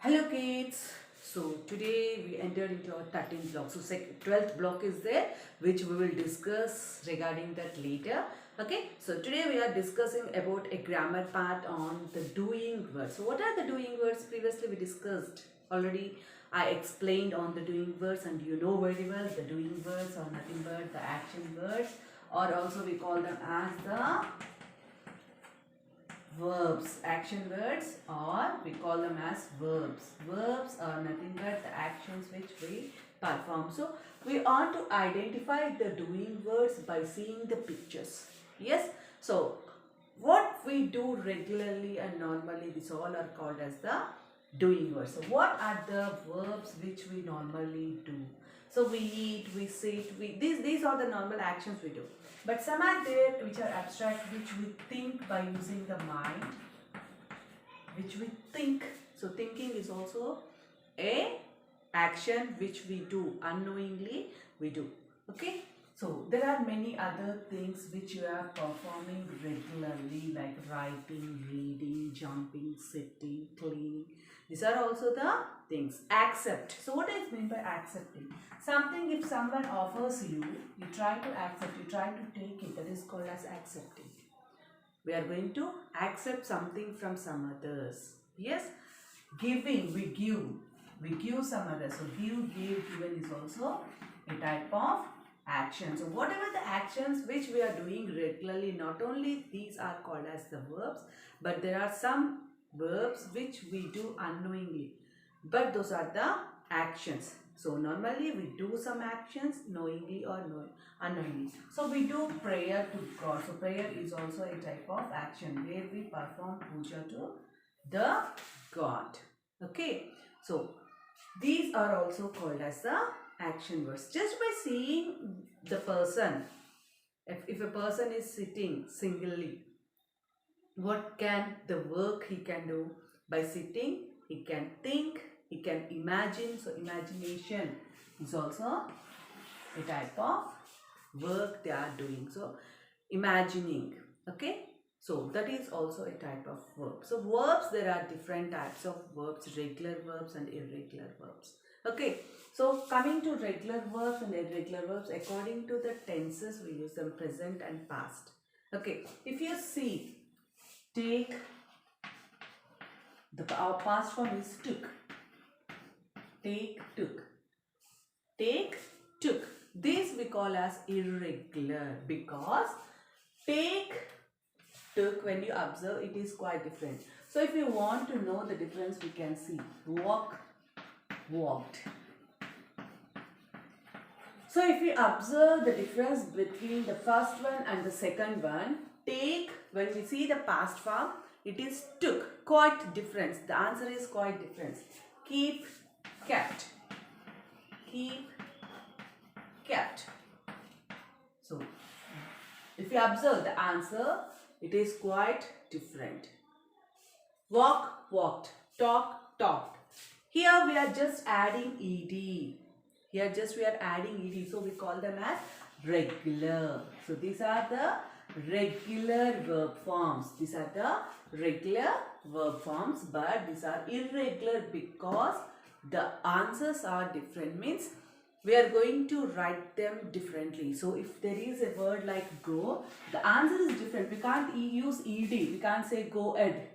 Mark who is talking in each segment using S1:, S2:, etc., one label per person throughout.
S1: Hello kids. So today we entered into our 13th block. So 12th block is there, which we will discuss regarding that later. Okay. So today we are discussing about a grammar part on the doing words. So what are the doing words? Previously we discussed already. I explained on the doing words, and you know very well the doing words are nothing but the action words, or also we call them as the verbs. Action words, or we call them as verbs. Verbs are nothing but the actions which we perform. So we ought to identify the doing words by seeing the pictures. Yes. So what we do regularly and normally, this all are called as the doing words. So what are the verbs which we normally do? So we eat, we sit, these are the normal actions we do. But some are there which are abstract, which we think by using the mind, which we think. So thinking is also a action which we do unknowingly, we do. Okay. So there are many other things which you are performing regularly, like writing, reading, jumping, sitting, cleaning. These are also the things. Accept. So what does it mean by accepting? Something, if someone offers you, you try to accept, you try to take it. That is called as accepting. We are going to accept something from some others. Yes. Giving, we give some others. So give, given is also a type of action. So whatever the actions which we are doing regularly, not only these are called as the verbs, but there are some verbs which we do unknowingly, but those are the actions. So normally we do some actions knowingly or unknowingly. So we do prayer to God. So prayer is also a type of action where we perform puja to the God. Okay. So these are also called as the action words. Just by seeing the person, if a person is sitting singly, what can the work he can do? By sitting, he can think, he can imagine. So imagination is also a type of work they are doing. So imagining. Okay. So that is also a type of verb. So verbs, there are different types of verbs, regular verbs and irregular verbs. Okay. So coming to regular verbs and irregular verbs, according to the tenses, we use them present and past. Okay. If you see, take, our past form is took. Take, took. Take, took. This we call as irregular, because take, took, when you observe, it is quite different. So if you want to know the difference, we can see walk, walked. So if you observe the difference between the first one and the second one, take, when we see the past form, it is took. Quite difference. The answer is quite different. Keep, kept. Keep, kept. So if you observe the answer, it is quite different. Walk, walked. Talk, talked. Here we are just adding ed. Here just we are adding ed. So we call them as regular. So these are the regular verb forms. These are the regular verb forms, but these are irregular because the answers are different. Means we are going to write them differently. So if there is a word like go, the answer is different. We can't use ed. We can't say go ed.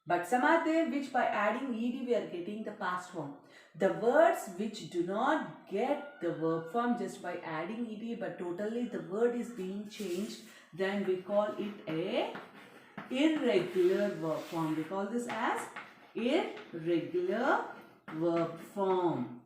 S1: But some are there which by adding ed we are getting the past form. The words which do not get the verb form just by adding ed, but totally the word is being changed, then we call it a irregular verb form. We call this as irregular verb form.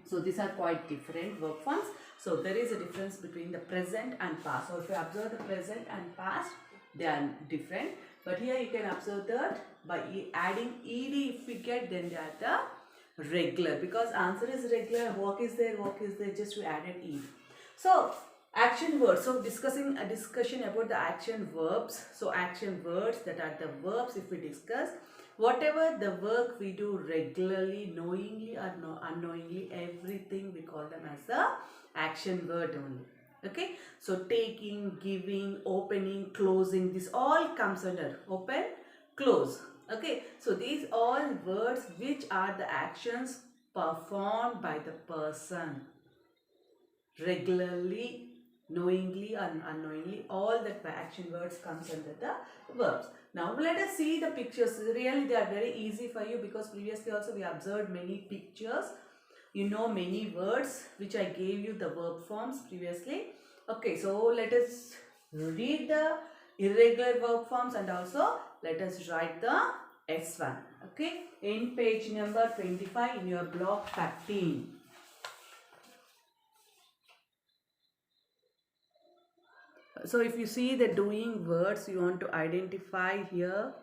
S1: So these are quite different verb forms. So there is a difference between the present and past. So if you observe the present and past, they are different. But here you can observe that by adding ed, if we get, then they are the regular, because answer is regular. Walk is there, just we added ed. So action words. So discussing a discussion about the action verbs. So action words, that are the verbs. If we discuss whatever the work we do regularly, knowingly or unknowingly, everything we call them as the action word only. Okay. So taking, giving, opening, closing, this all comes under open, close. Okay, so these all words which are the actions performed by the person regularly, knowingly or unknowingly. All the action words comes under the verbs. Now let us see the pictures. Really they are very easy for you because previously also we observed many pictures. You know many words which I gave you the verb forms previously. Okay, so let us read the irregular verb forms and also let us write the S1. Okay, in page number 25 in your block 13. So if you see the doing words, you want to identify here.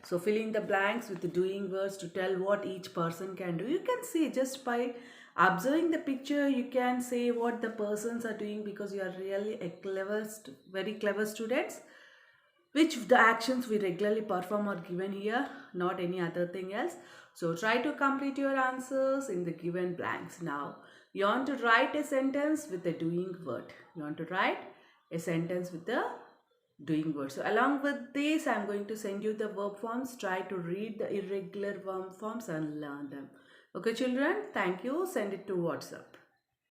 S1: So fill in the blanks with the doing words to tell what each person can do. You can see just by observing the picture, you can say what the persons are doing because you are really a clever, very clever students. Which the actions we regularly perform are given here, not any other thing else. So try to complete your answers in the given blanks. Now you want to write a sentence with the doing word. You want to write a sentence with the doing word. So along with this, I'm going to send you the verb forms. Try to read the irregular verb forms and learn them. Okay children, thank you. Send it to WhatsApp.